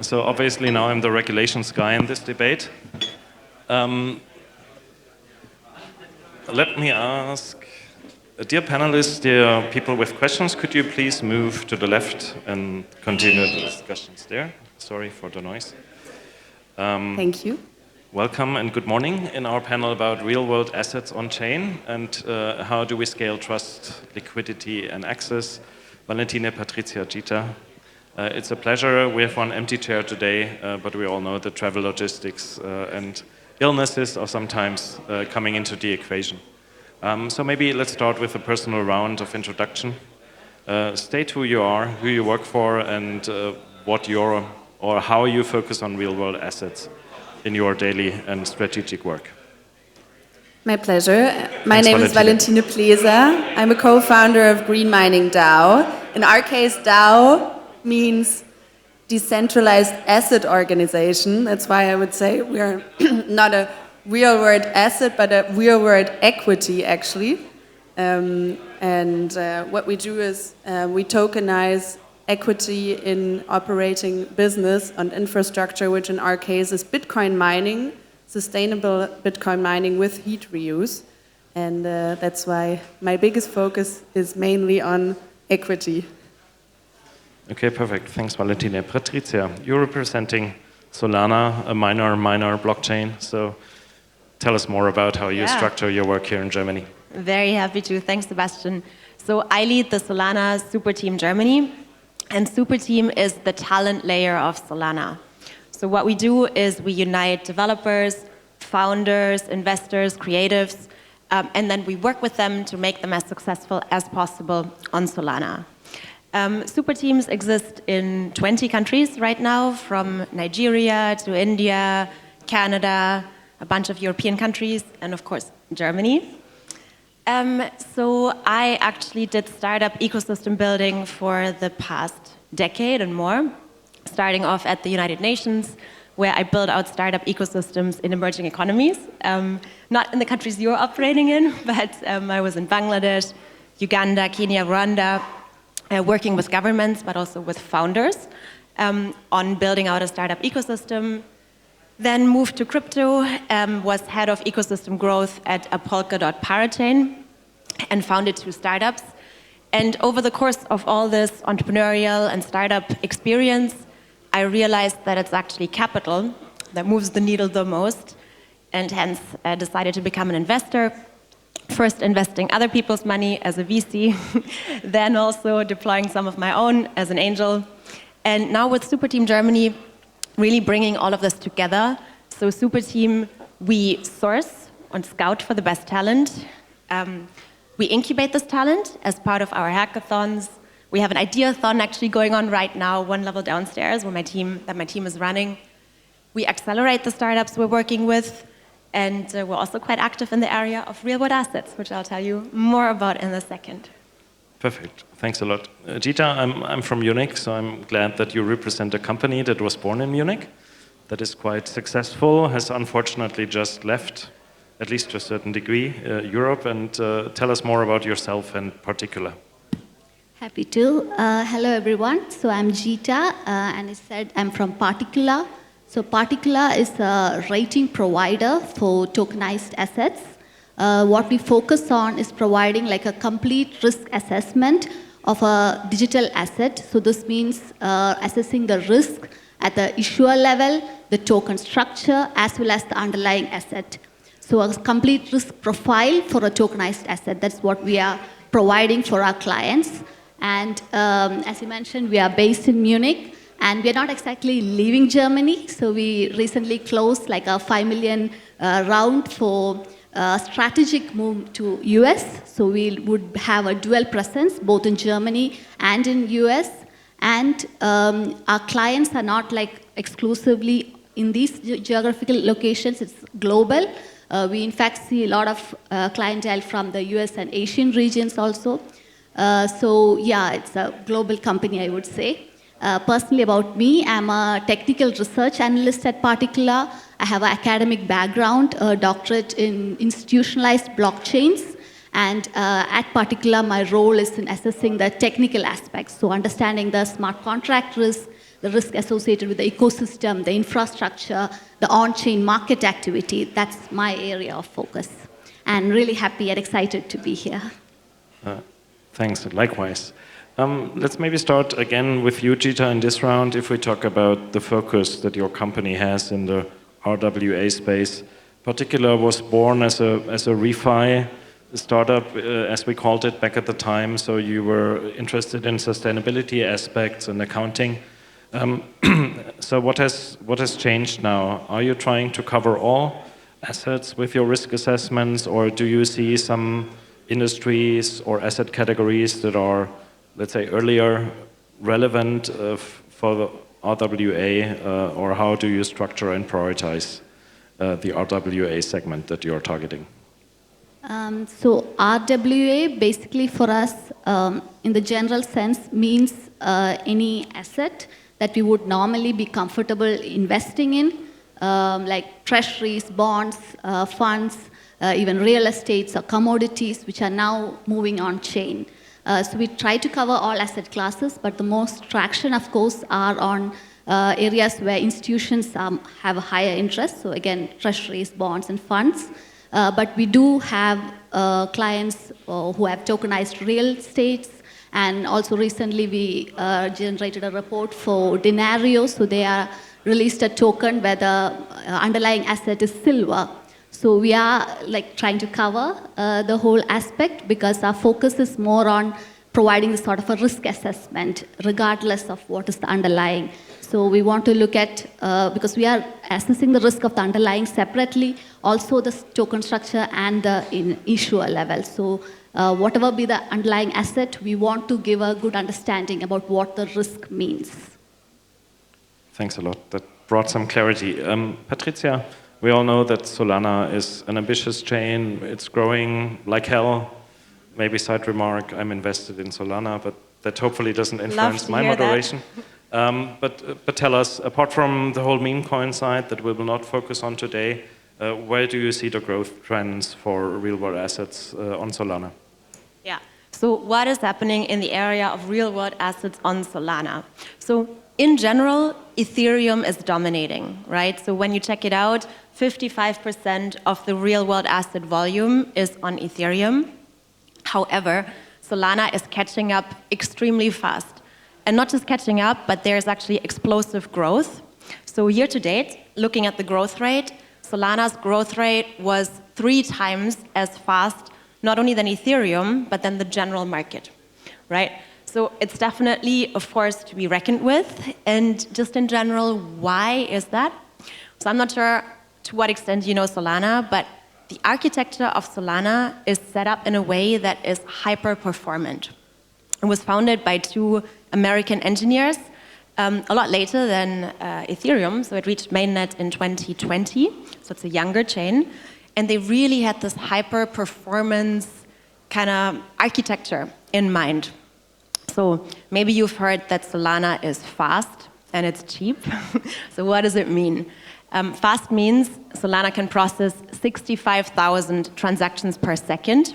So obviously now I'm the regulations guy in this debate. Let me ask, dear panelists, dear people with questions, could you please move to the left and continue the discussions there? Sorry for the noise. Thank you. Welcome and good morning in our panel about real-world assets on-chain and how do we scale trust, liquidity and access. Valentine, Patricia, Jeeta. It's a pleasure. We have one empty chair today, but we all know that travel logistics and illnesses are sometimes coming into the equation. So maybe let's start with a personal round of introduction. State who you are, who you work for, and what your or how you focus on real-world assets in your daily and strategic work. My pleasure. My name is Valentine Pleser. I'm a co-founder of Green Mining DAO. In our case, DAO means decentralized asset organization. That's why I would say we are not a real-world asset, but a real-world equity, actually. What we do is we tokenize equity in operating business and infrastructure, which in our case is Bitcoin mining, sustainable Bitcoin mining with heat reuse. And that's why my biggest focus is mainly on equity. Okay, perfect. Thanks, Valentine. Patricia, you're representing Solana, a minor blockchain. So tell us more about how you structure your work here in Germany. Very happy to. Thanks, Sebastian. So I lead the Solana Super Team Germany. And Super Team is the talent layer of Solana. So what we do is we unite developers, founders, investors, creatives, and then we work with them to make them as successful as possible on Solana. Super teams exist in 20 countries right now, from Nigeria to India, Canada, a bunch of European countries, and of course, Germany. So I actually did startup ecosystem building for the past decade and more, starting off at the United Nations, where I built out startup ecosystems in emerging economies. Not in the countries you're operating in, but I was in Bangladesh, Uganda, Kenya, Rwanda, working with governments, but also with founders on building out a startup ecosystem. Then moved to crypto, was head of ecosystem growth at a Polkadot and founded 2 startups. And over the course of all this entrepreneurial and startup experience, I realized that it's actually capital that moves the needle the most, and hence I decided to become an investor. First investing other people's money as a VC, then also deploying some of my own as an angel. And now with Super Team Germany, really bringing all of this together. So Super Team, we source and scout for the best talent. We incubate this talent as part of our hackathons. We have an ideathon actually going on right now, 1 level downstairs, where my team is running. We accelerate the startups we're working with, and we're also quite active in the area of real-world assets, which I'll tell you more about in a second. Perfect. Thanks a lot. Jeeta, I'm from Munich, so I'm glad that you represent a company that was born in Munich, that is quite successful, has unfortunately just left, at least to a certain degree, Europe. And tell us more about yourself and Particula. Happy to. Hello, everyone. So I'm Jeeta, and I said I'm from Particula. So Particula is a rating provider for tokenized assets. What we focus on is providing like a complete risk assessment of a digital asset. So this means assessing the risk at the issuer level, the token structure, as well as the underlying asset. So a complete risk profile for a tokenized asset. That's what we are providing for our clients. And as you mentioned, we are based in Munich, and we are not exactly leaving Germany. So we recently closed like a 5 million round for strategic move to US. So we would have a dual presence both in Germany and in US. And our clients are not like exclusively in these geographical locations, it's global. We in fact see a lot of clientele from the US and Asian regions also. So yeah, it's a global company, I would say. Personally about me, I'm a technical research analyst at Particula. I have an academic background, a doctorate in institutionalized blockchains, And at Particula, my role is in assessing the technical aspects, so understanding the smart contract risk, the risk associated with the ecosystem, the infrastructure, the on-chain market activity. That's my area of focus. And really happy and excited to be here. Thanks, likewise. Let's maybe start again with you, Jeeta, in this round, if we talk about the focus that your company has in the RWA space. Particula was born as a refi startup, as we called it back at the time, so you were interested in sustainability aspects and accounting. So what has changed now? Are you trying to cover all assets with your risk assessments, or do you see some industries or asset categories that are, let's say, earlier relevant for the RWA, or how do you structure and prioritize the RWA segment that you're targeting? So RWA basically for us, in the general sense, means any asset that we would normally be comfortable investing in, like treasuries, bonds, funds, even real estates or commodities, which are now moving on chain. So we try to cover all asset classes, but the most traction, of course, are on areas where institutions have a higher interest. So again, treasuries, bonds, and funds. But we do have clients who have tokenized real estates, and also recently we generated a report for Denario, so they are released a token where the underlying asset is silver. So we are like trying to cover the whole aspect because our focus is more on providing sort of a risk assessment regardless of what is the underlying. So we want to look at, because we are assessing the risk of the underlying separately, also the token structure and the issuer level. So whatever be the underlying asset, we want to give a good understanding about what the risk means. Thanks a lot. That brought some clarity. Patricia, we all know that Solana is an ambitious chain. It's growing like hell. Maybe side remark, I'm invested in Solana, but that hopefully doesn't influence my moderation. But tell us, apart from the whole meme coin side that we will not focus on today, where do you see the growth trends for real-world assets on Solana? Yeah, so what is happening in the area of real-world assets on Solana? So in general, Ethereum is dominating, right? So when you check it out, 55% of the real-world asset volume is on Ethereum. However, Solana is catching up extremely fast. And not just catching up, but there's actually explosive growth. So year to date, looking at the growth rate, Solana's growth rate was 3 times as fast, not only than Ethereum, but than the general market, right? So it's definitely a force to be reckoned with. And just in general, why is that? So I'm not sure to what extent you know Solana, but the architecture of Solana is set up in a way that is hyper-performant. It was founded by 2 American engineers a lot later than Ethereum, so it reached mainnet in 2020, so it's a younger chain, and they really had this hyper-performance kind of architecture in mind. So maybe you've heard that Solana is fast and it's cheap. So what does it mean? Fast means Solana can process 65,000 transactions per second.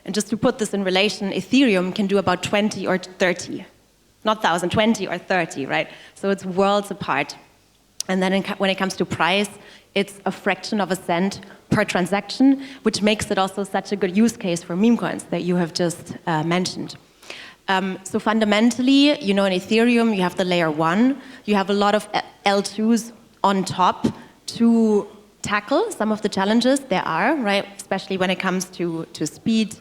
And just to put this in relation, Ethereum can do about 20 or 30. Not 1,000, 20 or 30, right? So it's worlds apart. And then when it comes to price, it's a fraction of a cent per transaction, which makes it also such a good use case for meme coins that you have just mentioned. So fundamentally, you know, in Ethereum, you have the layer 1. You have a lot of L2s on top to tackle some of the challenges there are, right? Especially when it comes to speed,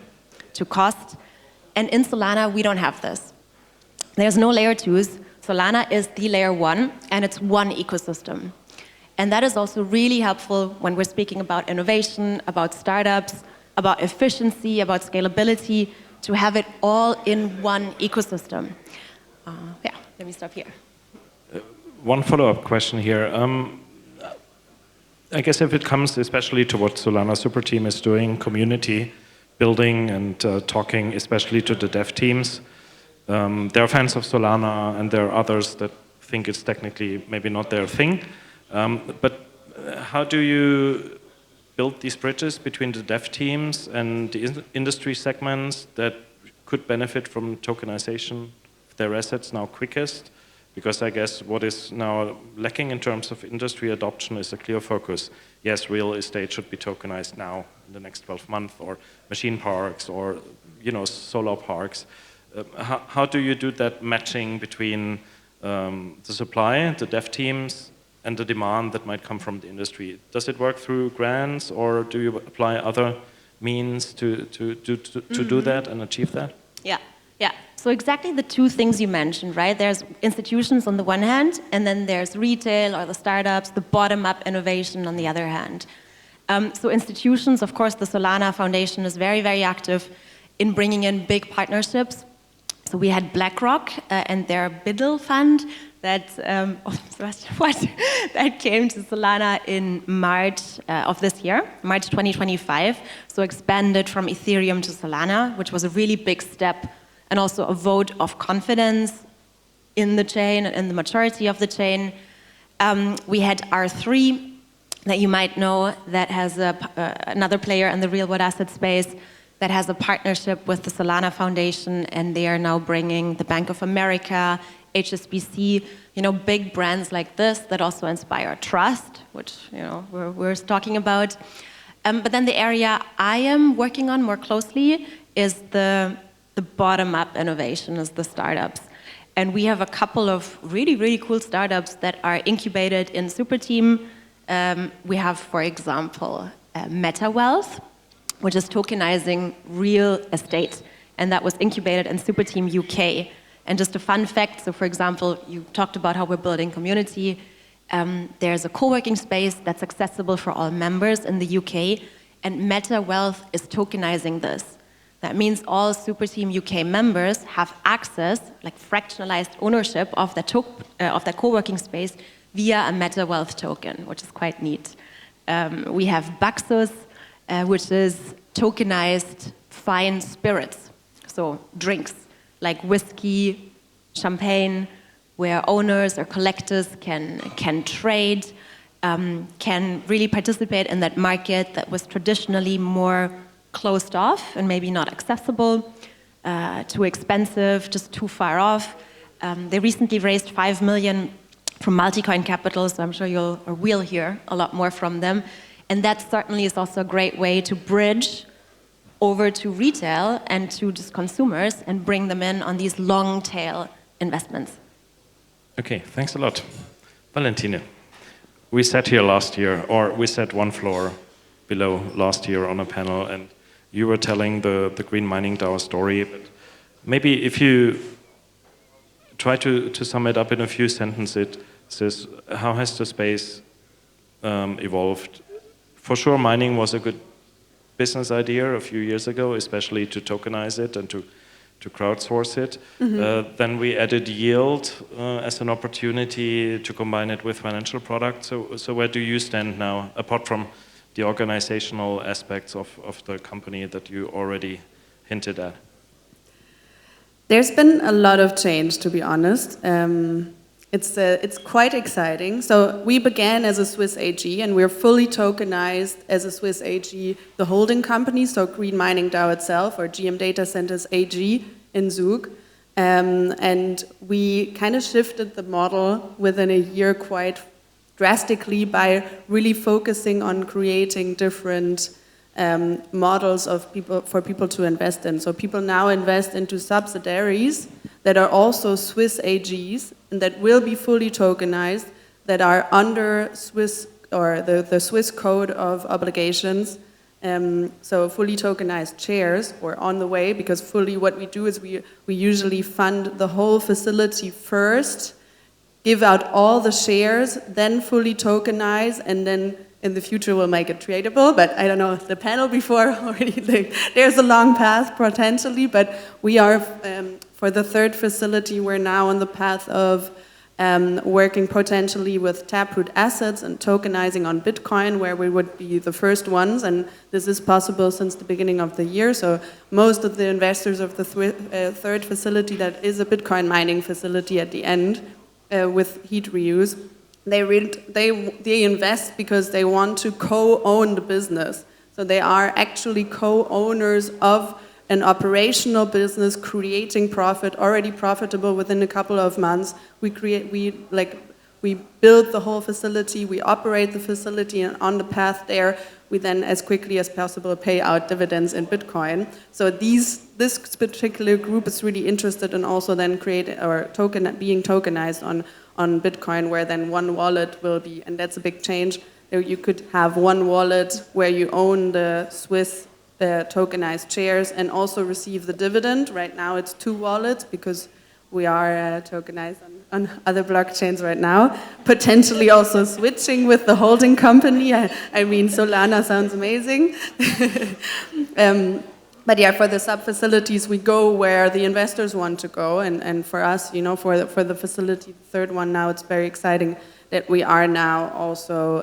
to cost. And in Solana, we don't have this. There's no layer 2s. Solana is the layer 1, and it's one ecosystem. And that is also really helpful when we're speaking about innovation, about startups, about efficiency, about scalability, to have it all in one ecosystem. Yeah, let me stop here. One follow-up question here. I guess if it comes especially to what Solana Super Team is doing, community building and talking especially to the dev teams, there are fans of Solana and there are others that think it's technically maybe not their thing. But how do you build these bridges between the dev teams and the industry segments that could benefit from tokenization of their assets now quickest? Because I guess what is now lacking in terms of industry adoption is a clear focus. Yes, real estate should be tokenized now in the next 12 months, or machine parks, or solar parks. How do you do that matching between the supply, the dev teams, and the demand that might come from the industry? Does it work through grants, or do you apply other means to do that and achieve that? Yeah. So exactly the two things you mentioned, right? There's institutions on the one hand, and then there's retail or the startups, the bottom-up innovation on the other hand. So institutions, of course, the Solana Foundation is very, very active in bringing in big partnerships. So we had BlackRock and their Biddle fund that that came to Solana in March of this year, March 2025. So expanded from Ethereum to Solana, which was a really big step, and also a vote of confidence in the chain and in the maturity of the chain. We had R3, that you might know, that has another player in the real-world asset space, that has a partnership with the Solana Foundation, and they are now bringing the Bank of America, HSBC, big brands like this that also inspire trust, which we're talking about. But then the area I am working on more closely is the bottom-up innovation, is the startups. And we have a couple of really, really cool startups that are incubated in Super Team. We have, for example, Meta Wealth, which is tokenizing real estate, and that was incubated in Super Team UK. And just a fun fact, so for example, you talked about how we're building community. There's a co-working space that's accessible for all members in the UK, and Meta Wealth is tokenizing this. That means all Super Team UK members have access, like fractionalized ownership of that co-working space via a Meta Wealth token, which is quite neat. We have Baxus, which is tokenized fine spirits, so drinks like whiskey, champagne, where owners or collectors can trade, can really participate in that market that was traditionally more closed off and maybe not accessible, too expensive, just too far off. They recently raised 5 million from Multicoin Capital, so I'm sure we'll hear a lot more from them. And that certainly is also a great way to bridge over to retail and to just consumers and bring them in on these long tail investments. Okay, thanks a lot. Valentine, we sat here last year, or we sat one floor below last year on a panel, and you were telling the Green Mining DAO story, but maybe if you try to sum it up in a few sentences, how has the space evolved? For sure, mining was a good business idea a few years ago, especially to tokenize it and to crowdsource it. Mm-hmm. Then we added yield as an opportunity to combine it with financial products. So where do you stand now, apart from the organizational aspects of the company that you already hinted at? There's been a lot of change, to be honest. It's quite exciting. So we began as a Swiss AG, and we're fully tokenized as a Swiss AG, the holding company, so Green Mining DAO itself, or GM Data Centers AG in Zug. And we kind of shifted the model within a year quite drastically by really focusing on creating different models for people to invest in. So people now invest into subsidiaries that are also Swiss AGs and that will be fully tokenized, that are under Swiss or the Swiss Code of Obligations. So fully tokenized shares or on the way, because fully what we do is we usually fund the whole facility first, give out all the shares, then fully tokenize, and then in the future we'll make it tradable. But I don't know, the panel before already, there's a long path potentially, but we are, for the third facility, we're now on the path of working potentially with Taproot assets and tokenizing on Bitcoin, where we would be the first ones, and this is possible since the beginning of the year. So most of the investors of the third facility, that is a Bitcoin mining facility at the end, with heat reuse, they invest because they want to co-own the business. So they are actually co-owners of an operational business creating profit, already profitable within a couple of months. We build the whole facility, we operate the facility, and on the path there, we then, as quickly as possible, pay out dividends in Bitcoin. So this particular group is really interested in also then being tokenized on Bitcoin, where then one wallet will be, and that's a big change. You could have one wallet where you own the Swiss tokenized shares and also receive the dividend. Right now it's 2 wallets because we are tokenized on other blockchains right now, potentially also switching with the holding company. I mean, Solana sounds amazing. But yeah, for the sub-facilities, we go where the investors want to go. And for us, you know, for the facility, the third one now, it's very exciting that we are now also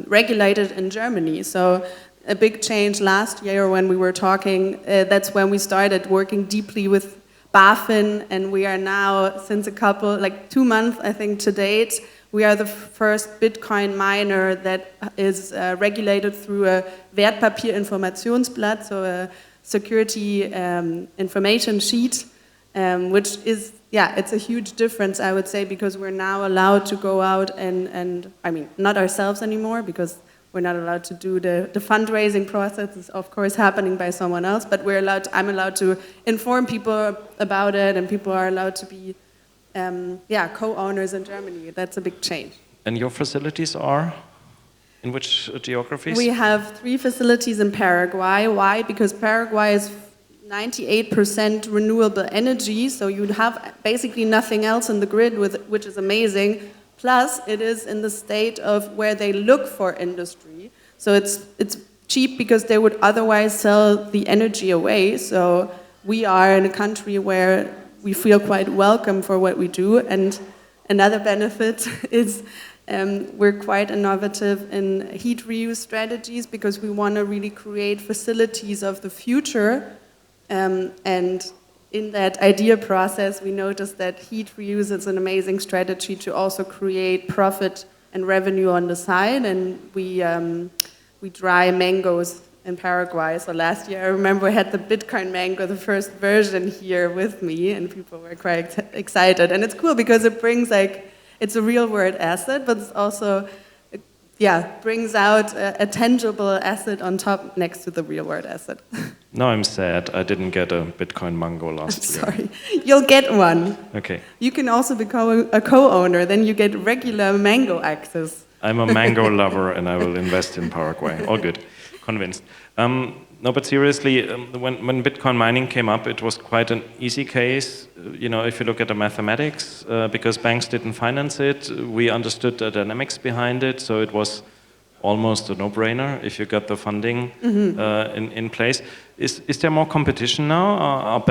regulated in Germany. So a big change last year when we were talking, that's when we started working deeply with BaFin, and we are now, since 2 months, I think, to date, we are the first Bitcoin miner that is regulated through a Wertpapierinformationsblatt, so a security information sheet, which is, it's a huge difference, I would say, because we're now allowed to go out and I mean, not ourselves anymore, because we're not allowed to do the fundraising process. Is of course happening by someone else, but I'm allowed to inform people about it, and people are allowed to be co-owners in Germany. That's a big change. And your facilities are in which geographies? We have 3 facilities in Paraguay. Why? Because Paraguay is 98% renewable energy, so you'd have basically nothing else in the grid, which is amazing. Plus, it is in the state of where they look for industry. So it's cheap because they would otherwise sell the energy away. So we are in a country where we feel quite welcome for what we do. And another benefit is we're quite innovative in heat reuse strategies because we want to really create facilities of the future. And in that idea process, we noticed that heat reuse is an amazing strategy to also create profit and revenue on the side. And we dry mangoes in Paraguay. So last year, I remember I had the Bitcoin mango, the first version here with me, and people were quite excited. And it's cool because it brings it's a real world asset, but it's also, brings out a tangible asset on top next to the real world asset. No, I'm sad. I didn't get a Bitcoin mango last year. Sorry. You'll get one. Okay. You can also become a co-owner, then you get regular mango access. I'm a mango lover and I will invest in Paraguay. All good. Convinced. No, but seriously, when Bitcoin mining came up, it was quite an easy case. You know, if you look at the mathematics, because banks didn't finance it, we understood the dynamics behind it, so it was almost a no-brainer if you got the funding in place. Is there more competition now?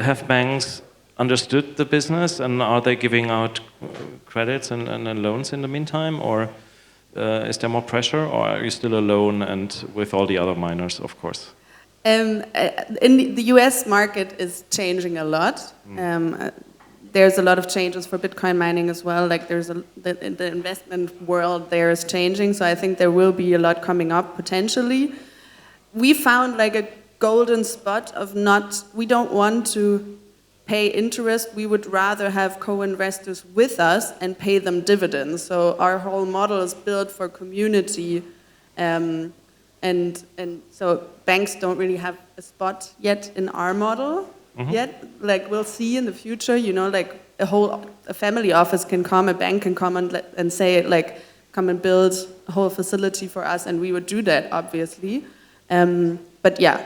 Have banks understood the business, and are they giving out credits and loans in the meantime, or is there more pressure, or are you still alone and with all the other miners, of course? In the US market is changing a lot. There's a lot of changes for Bitcoin mining as well. Like the investment world there is changing, so I think there will be a lot coming up potentially. We found like a golden spot of we don't want to pay interest, we would rather have co-investors with us and pay them dividends. So our whole model is built for community, and so banks don't really have a spot yet in our model yet. Like we'll see in the future, you know, like a family office can come, a bank can come and say like, come and build a whole facility for us, and we would do that obviously. But yeah,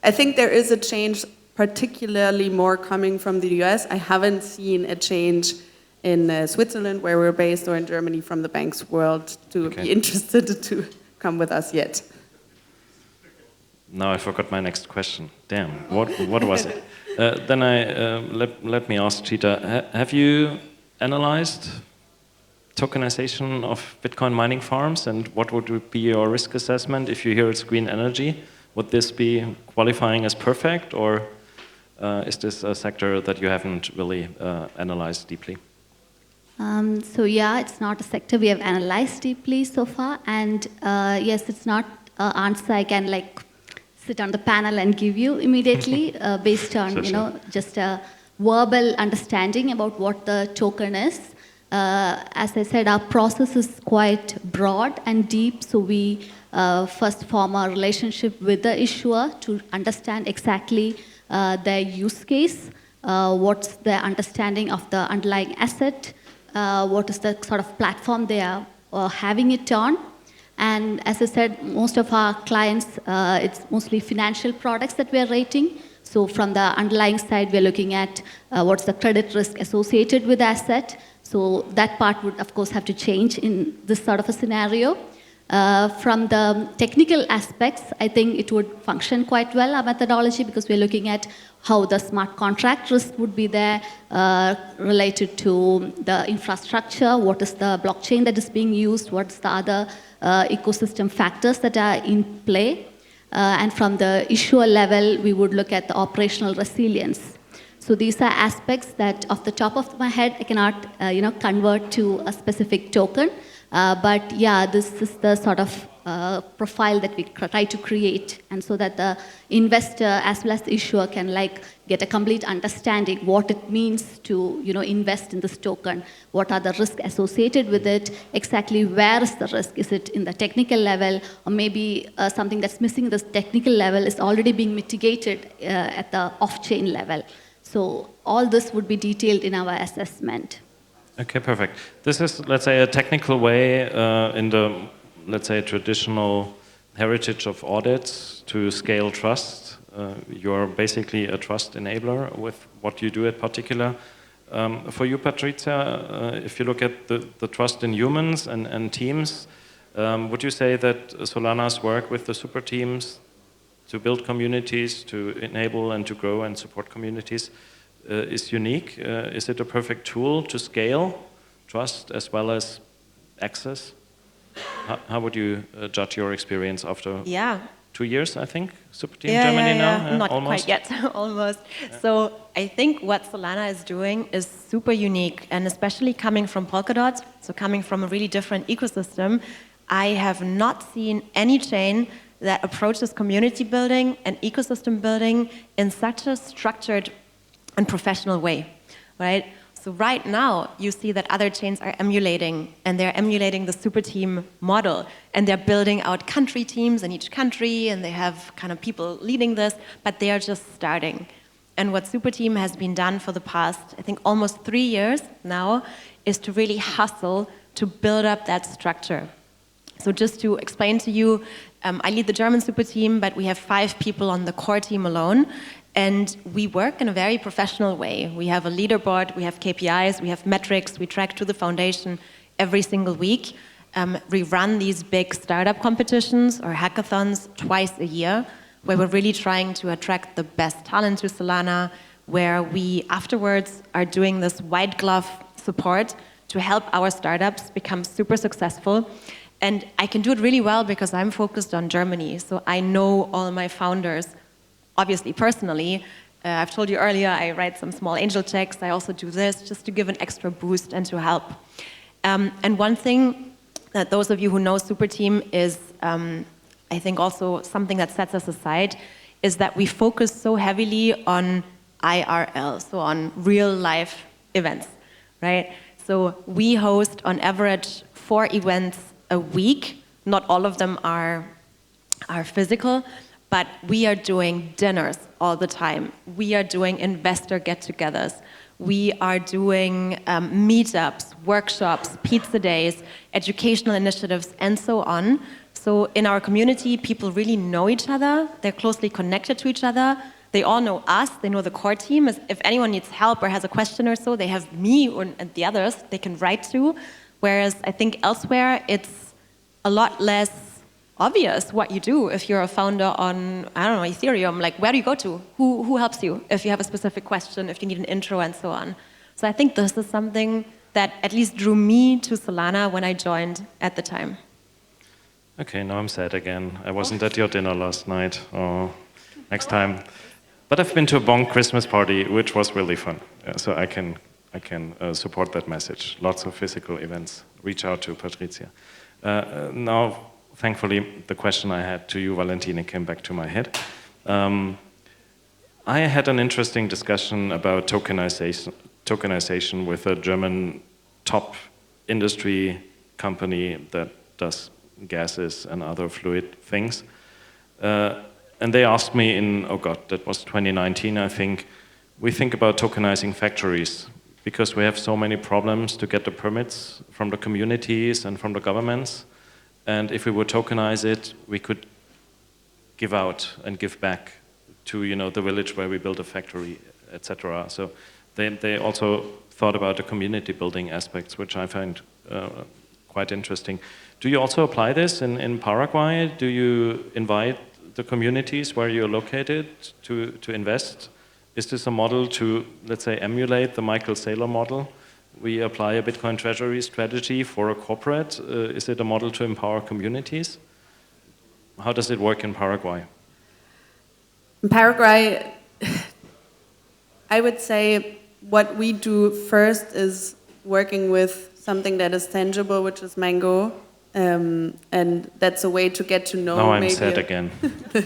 I think there is a change, particularly more coming from the US. I haven't seen a change in Switzerland, where we're based, or in Germany from the banks world to be interested to come with us yet. Now I forgot my next question. Damn, what was it? Then let me ask Jeeta, have you analyzed tokenization of Bitcoin mining farms, and what would be your risk assessment if you hear it's green energy? Would this be qualifying as perfect, or is this a sector that you haven't really analyzed deeply? So yeah, it's not a sector we have analyzed deeply so far, and yes, it's not an answer I can like sit on the panel and give you immediately based on just a verbal understanding about what the token is. As I said, our process is quite broad and deep, so we first form a relationship with the issuer to understand exactly their use case, what's their understanding of the underlying asset, what is the sort of platform they are having it on. And as I said, most of our clients, it's mostly financial products that we are rating. So from the underlying side, we're looking at what's the credit risk associated with the asset. So that part would, of course, have to change in this sort of a scenario. From the technical aspects, I think it would function quite well, our methodology, because we're looking at how the smart contract risk would be there related to the infrastructure, what is the blockchain that is being used, what's the other ecosystem factors that are in play. And from the issuer level, we would look at the operational resilience. So these are aspects that, off the top of my head, I cannot convert to a specific token. But yeah, this is the sort of profile that we try to create, and so that the investor as well as the issuer can get a complete understanding what it means to invest in this token, what are the risks associated with it, exactly where is the risk, is it in the technical level, or maybe something that's missing at the technical level is already being mitigated at the off-chain level. So all this would be detailed in our assessment. Okay, perfect. This is, let's say, a technical way in the, let's say, traditional heritage of audits to scale trust. You're basically a trust enabler with what you do at Particula. For you, Patricia, if you look at the trust in humans and teams, would you say that Solana's work with the super teams to build communities, to enable and to grow and support communities, is unique? Is it a perfect tool to scale trust as well as access? How would you judge your experience after 2 years, I think, super team Germany now? Not almost? quite yet, almost. Yeah. So I think what Solana is doing is super unique, and especially coming from Polkadot, so coming from a really different ecosystem, I have not seen any chain that approaches community building and ecosystem building in such a structured and professional way, right? So right now, you see that other chains are emulating, and they're emulating the super team model, and they're building out country teams in each country, and they have kind of people leading this, but they are just starting. And what super team has been done for the past, I think, almost 3 years now, is to really hustle to build up that structure. So just to explain to you, I lead the German super team, but we have 5 people on the core team alone. And we work in a very professional way. We have a leaderboard, we have KPIs, we have metrics, we track to the foundation every single week. We run these big startup competitions or hackathons twice a year, where we're really trying to attract the best talent to Solana, where we afterwards are doing this white glove support to help our startups become super successful. And I can do it really well because I'm focused on Germany, so I know all my founders. Obviously, personally, I've told you earlier, I write some small angel checks. I also do this just to give an extra boost and to help. And one thing that those of you who know Super Team is, I think also something that sets us aside, is that we focus so heavily on IRL, so on real life events, right? So we host on average 4 events a week. Not all of them are physical, but we are doing dinners all the time. We are doing investor get-togethers. We are doing meetups, workshops, pizza days, educational initiatives, and so on. So in our community, people really know each other. They're closely connected to each other. They all know us. They know the core team. If anyone needs help or has a question or so, they have me and the others they can write to. Whereas I think elsewhere, it's a lot less obvious what you do if you're a founder on, I don't know, Ethereum. Like, where do you go to? Who helps you if you have a specific question, if you need an intro, and so on. So I think this is something that at least drew me to Solana when I joined at the time. Okay, now I'm sad again. I wasn't at your dinner last night. Oh, next time. But I've been to a Bonk Christmas party, which was really fun. So I can support that message. Lots of physical events. Reach out to Patricia. Now, thankfully, the question I had to you, Valentine, came back to my head. I had an interesting discussion about tokenization with a German top industry company that does gases and other fluid things. And they asked me in, oh God, that was 2019, I think, we think about tokenizing factories because we have so many problems to get the permits from the communities and from the governments. And if we would tokenize it, we could give out and give back to the village where we built a factory, etc. So they also thought about the community building aspects, which I find quite interesting. Do you also apply this in Paraguay? Do you invite the communities where you're located to invest? Is this a model to, let's say, emulate the Michael Saylor model? We apply a Bitcoin treasury strategy for a corporate. Is it a model to empower communities? How does it work in Paraguay? In Paraguay, I would say what we do first is working with something that is tangible, which is Mango. And that's a way to get to know. Now I'm sad again.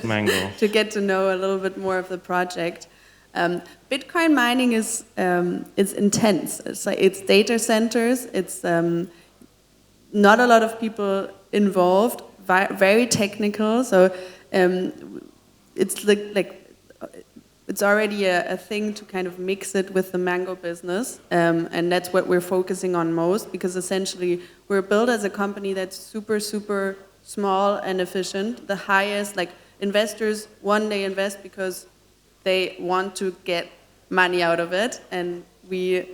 Mango. To get to know a little bit more of the project. Bitcoin mining is intense. It's data centers. It's not a lot of people involved. Very technical. So it's it's already a thing to kind of mix it with the Mango business, and that's what we're focusing on most, because essentially we're built as a company that's super, super small and efficient. The highest, investors, they invest because they want to get money out of it, and we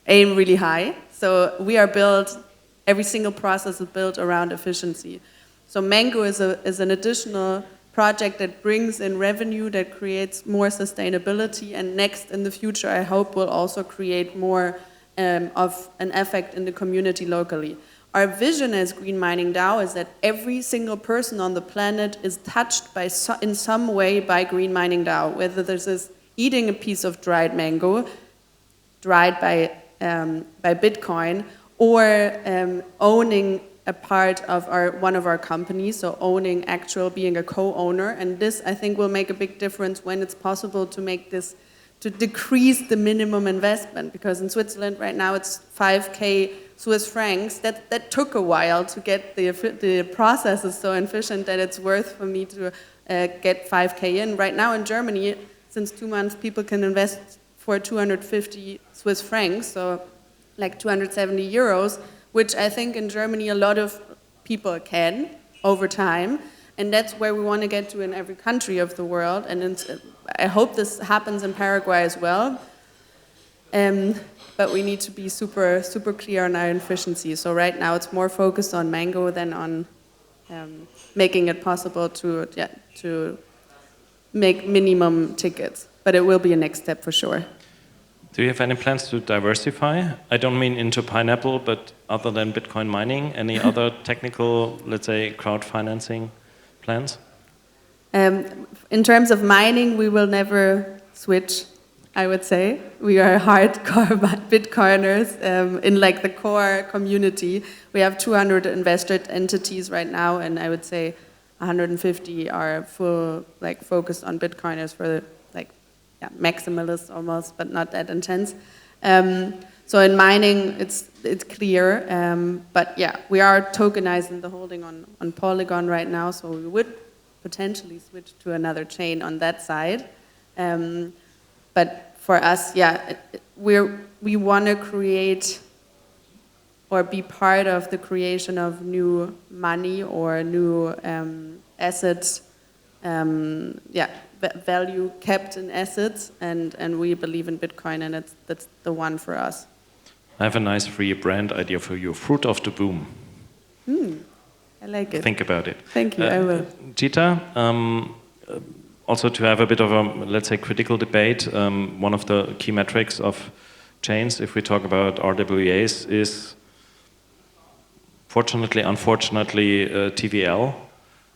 aim really high. So we are built, every single process is built around efficiency. So Mango is an additional project that brings in revenue, that creates more sustainability, and next in the future I hope will also create more of an effect in the community locally. Our vision as Green Mining DAO is that every single person on the planet is touched in some way by Green Mining DAO, whether this is eating a piece of dried mango, dried by Bitcoin, or maying a part of one of our companies, so being a co-owner. And this, I think, will make a big difference when it's possible to make this, to decrease the minimum investment, because in Switzerland right now it's 5K Swiss francs. That took a while to get the process is so efficient that it's worth for me to get 5K in. Right now in Germany, since 2 months, people can invest for 250 Swiss francs, so like 270 euros, which I think in Germany a lot of people can over time. And that's where we want to get to in every country of the world. And I hope this happens in Paraguay as well. But we need to be super, super clear on our efficiency. So right now it's more focused on Mango than on making it possible to make minimum tickets. But it will be a next step for sure. Do you have any plans to diversify? I don't mean into pineapple, but other than Bitcoin mining, any other technical, let's say, crowdfinancing plans? In terms of mining, we will never switch, I would say. We are hardcore Bitcoiners in the core community. We have 200 invested entities right now, and I would say 150 are full, focused on Bitcoiners for the maximalist almost, but not that intense. So in mining, it's clear, but yeah, we are tokenizing the holding on Polygon right now, so we would potentially switch to another chain on that side. But for us, yeah, we want to create or be part of the creation of new money or new assets, value kept in assets, and we believe in Bitcoin, and that's the one for us. I have a nice free brand idea for you, Fruit of the Boom. I like it. Think about it. Thank you, I will. Jeeta, also to have a bit of a, let's say, critical debate, one of the key metrics of chains, if we talk about RWAs, is fortunately, unfortunately, TVL.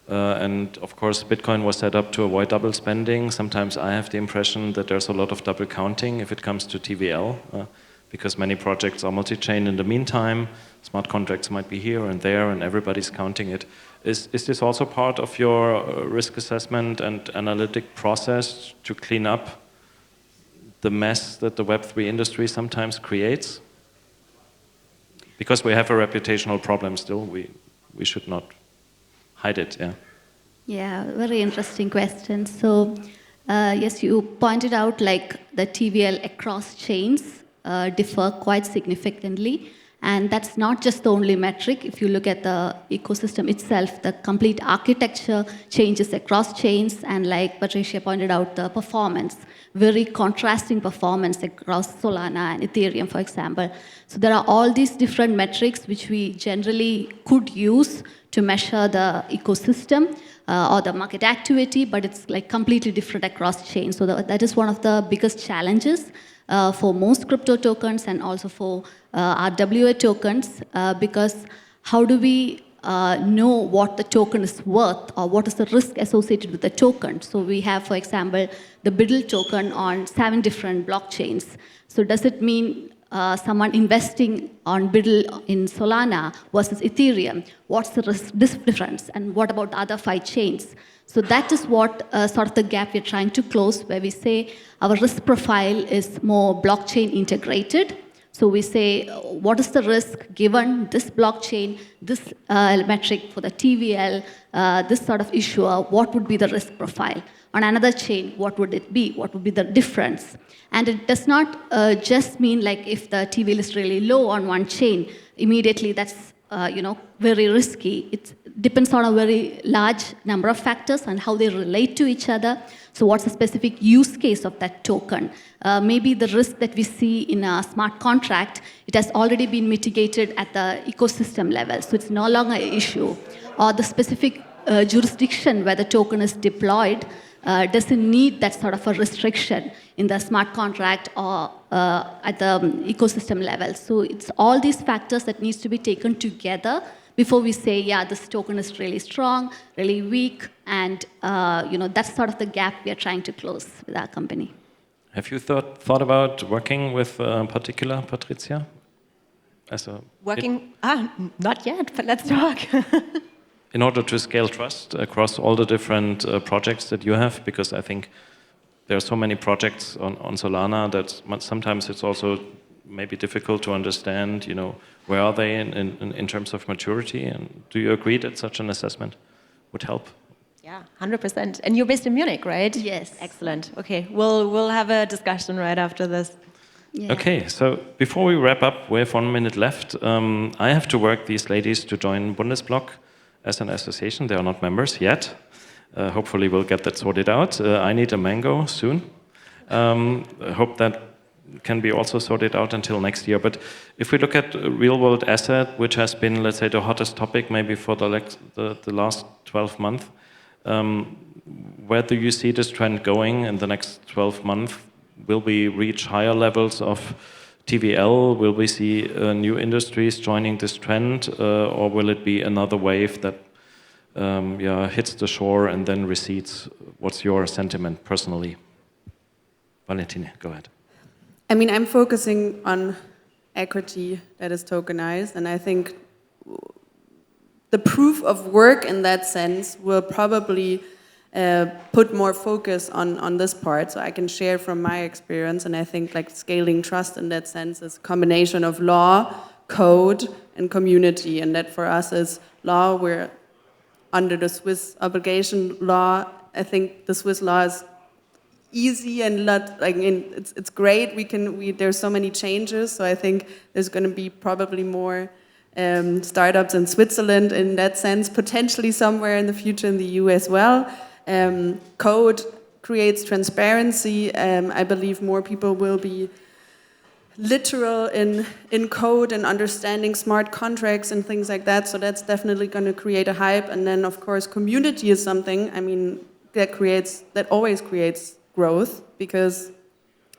And of course, Bitcoin was set up to avoid double spending. Sometimes I have the impression that there's a lot of double counting if it comes to TVL, because many projects are multi-chain in the meantime. Smart contracts might be here and there, and everybody's counting it. Is this also part of your risk assessment and analytic process to clean up the mess that the Web3 industry sometimes creates? Because we have a reputational problem still, we should not hide it, yeah. Yeah, very interesting question. So, yes, you pointed out like the TVL across chains differ quite significantly. And that's not just the only metric. If you look at the ecosystem itself, the complete architecture changes across chains, and like Patricia pointed out, the performance, very contrasting performance across Solana and Ethereum, for example. So there are all these different metrics which we generally could use to measure the ecosystem or the market activity, but it's like completely different across chains. So that is one of the biggest challenges for most crypto tokens and also for RWA tokens, because how do we know what the token is worth or what is the risk associated with the token? So we have, for example, the BUIDL token on 7 different blockchains. So does it mean someone investing on BUIDL in Solana versus Ethereum? What's the risk difference? And what about the other 5 chains? So that is what sort of the gap we're trying to close, where we say our risk profile is more blockchain integrated. So we say, what is the risk given this blockchain, this metric for the TVL, this sort of issuer, what would be the risk profile? On another chain, what would it be? What would be the difference? And it does not just mean like if the TVL is really low on one chain, immediately that's very risky. It depends on a very large number of factors and how they relate to each other. So what's the specific use case of that token? Maybe the risk that we see in a smart contract, it has already been mitigated at the ecosystem level, so it's no longer an issue. Or the specific jurisdiction where the token is deployed doesn't need that sort of a restriction in the smart contract or at the ecosystem level. So it's all these factors that needs to be taken together before we say, yeah, this token is really strong, really weak, and that's sort of the gap we are trying to close with our company. Have you thought about working with Particula, Patricia? Not yet, but let's talk. In order to scale trust across all the different projects that you have, because I think there are so many projects on Solana that sometimes it's also maybe difficult to understand, where are they in terms of maturity? And do you agree that such an assessment would help? Yeah, 100%. And you're based in Munich, right? Yes. Excellent. Okay, we'll have a discussion right after this. Yeah. Okay, so before we wrap up, we have 1 minute left. I have to work these ladies to join Bundesblock as an association. They are not members yet. Hopefully we'll get that sorted out. I need a mango soon. I hope that can be also sorted out until next year. But if we look at real-world asset, which has been, let's say, the hottest topic maybe for the last 12 months, where do you see this trend going in the next 12 months? Will we reach higher levels of TVL? Will we see new industries joining this trend? Or will it be another wave that hits the shore and then recedes? What's your sentiment personally? Valentine, go ahead. I mean, I'm focusing on equity that is tokenized, and I think the proof of work in that sense will probably put more focus on this part. So I can share from my experience, and I think like scaling trust in that sense is a combination of law, code, and community. And that for us is law. We're under the Swiss obligation law. I think the Swiss law is easy and not, it's great. There's so many changes. So I think there's going to be probably more startups in Switzerland in that sense, potentially somewhere in the future in the EU as well. Code creates transparency. I believe more people will be literal in code and understanding smart contracts and things like that. So that's definitely going to create a hype. And then, of course, community is something, that always creates growth, because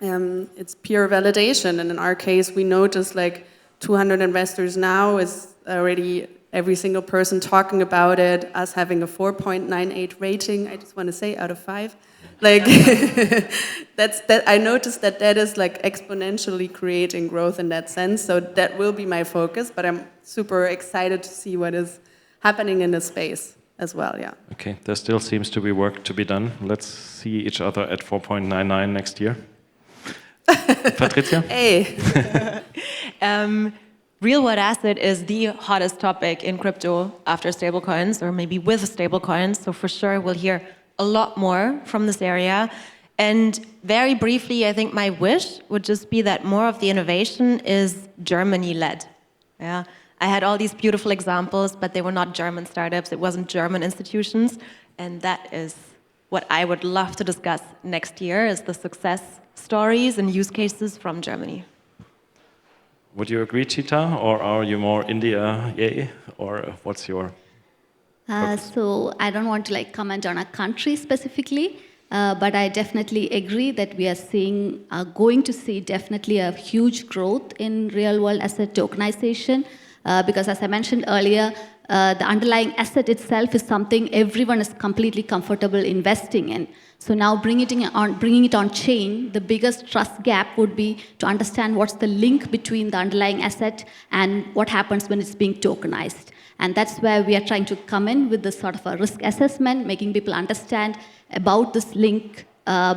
it's peer validation. And in our case, we notice like 200 investors now is already every single person talking about it, us having a 4.98 rating, I just want to say, out of 5. Like, I noticed that is like exponentially creating growth in that sense, so that will be my focus, but I'm super excited to see what is happening in the space as well, yeah. Okay, there still seems to be work to be done. Let's see each other at 4.99 next year. Patricia? Hey! Real-world asset is the hottest topic in crypto after stablecoins, or maybe with stablecoins. So for sure, we'll hear a lot more from this area. And very briefly, I think my wish would just be that more of the innovation is Germany-led. Yeah, I had all these beautiful examples, but they were not German startups. It wasn't German institutions, and that is what I would love to discuss next year: is the success stories and use cases from Germany. Would you agree, Jeeta, or are you more India, yay, or what's your so I don't want to comment on a country specifically, but I definitely agree that we are going to see definitely a huge growth in real-world asset tokenization, because as I mentioned earlier, the underlying asset itself is something everyone is completely comfortable investing in. So now bringing it on chain, the biggest trust gap would be to understand what's the link between the underlying asset and what happens when it's being tokenized. And that's where we are trying to come in with this sort of a risk assessment, making people understand about this link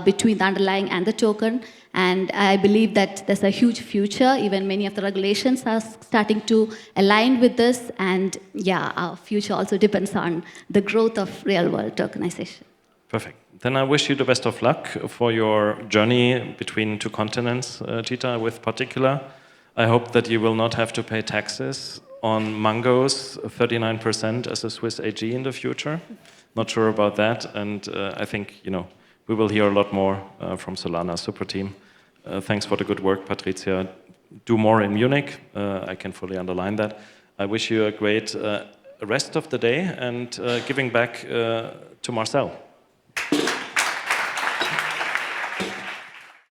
between the underlying and the token. And I believe that there's a huge future. Even many of the regulations are starting to align with this. And yeah, our future also depends on the growth of real-world tokenization. Perfect. Then I wish you the best of luck for your journey between 2 continents, Jeeta, with Particula. I hope that you will not have to pay taxes on Mango's 39% as a Swiss AG in the future. Not sure about that, and I think we will hear a lot more from Solana super team. Thanks for the good work, Patricia. Do more in Munich. I can fully underline that. I wish you a great rest of the day and giving back to Marcel.